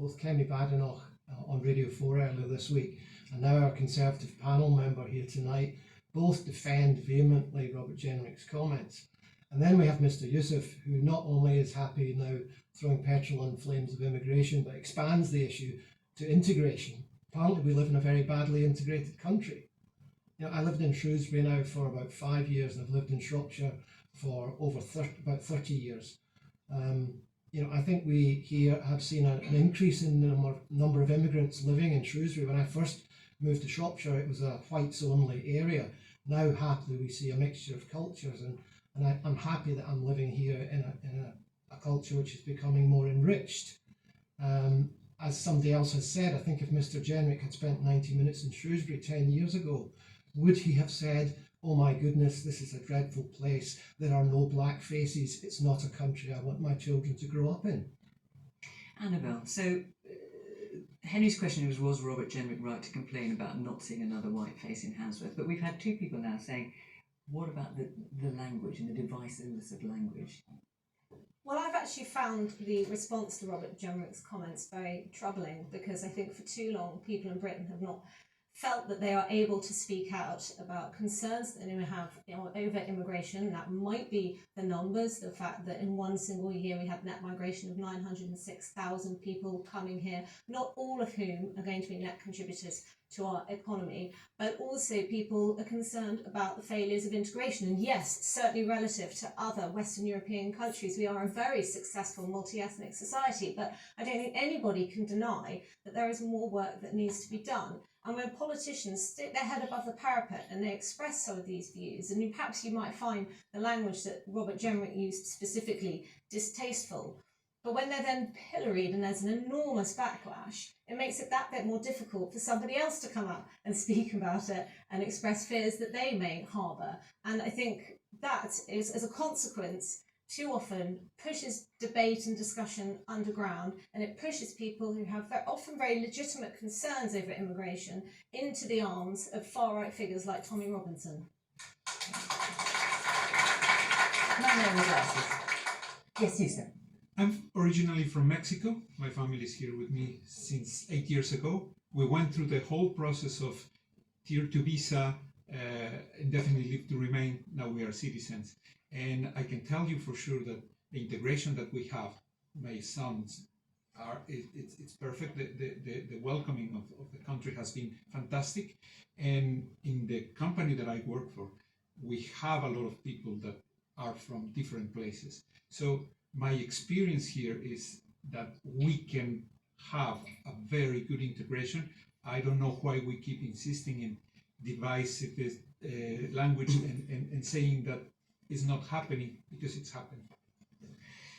both Kemi Badenoch on Radio 4 earlier this week, and now our Conservative panel member here tonight, both defend vehemently Robert Jenrick's comments. And then we have Mr. Youssef, who not only is happy now throwing petrol on flames of immigration, but expands the issue to integration. Apparently we live in a very badly integrated country. You know, I lived in Shrewsbury now for about 5 years, and I've lived in Shropshire for over about 30 years. You know, I think we here have seen an increase in the number of immigrants living in Shrewsbury. When I first moved to Shropshire, it was a whites-only area. Now, happily, we see a mixture of cultures, and I'm happy that I'm living here in a culture which is becoming more enriched. As somebody else has said, I think if Mr. Jenrick had spent 90 minutes in Shrewsbury 10 years ago, would he have said, "Oh my goodness, this is a dreadful place, there are no black faces, it's not a country I want my children to grow up in"? Annabelle, so Henry's question was Robert Jenrick right to complain about not seeing another white face in Handsworth? But we've had two people now saying, what about the language and the divisiveness of language? Well, I've actually found the response to Robert Jenrick's comments very troubling, because I think for too long people in Britain have not felt that they are able to speak out about concerns that they have, you know, over immigration. That might be the numbers, the fact that in one single year we had net migration of 906,000 people coming here, not all of whom are going to be net contributors to our economy, but also people are concerned about the failures of integration. And yes, certainly relative to other Western European countries, we are a very successful multi-ethnic society, but I don't think anybody can deny that there is more work that needs to be done. And when politicians stick their head above the parapet and they express some of these views, and perhaps you might find the language that Robert Jenrick used specifically distasteful, but when they're then pilloried and there's an enormous backlash, it makes it that bit more difficult for somebody else to come out and speak about it and express fears that they may harbour. And I think that is, as a consequence, too often pushes debate and discussion underground, and it pushes people who have often very legitimate concerns over immigration into the arms of far-right figures like Tommy Robinson. Yes, you sir. I'm originally from Mexico. My family is here with me since 8 years ago. We went through the whole process of Tier 2 visa, indefinite leave to remain. Now we are citizens. And I can tell you for sure that the integration that we have, my sons it's perfect. The welcoming of the country has been fantastic. And in the company that I work for, we have a lot of people that are from different places. So my experience here is that we can have a very good integration. I don't know why we keep insisting in divisive language and saying that is not happening, because it's happening.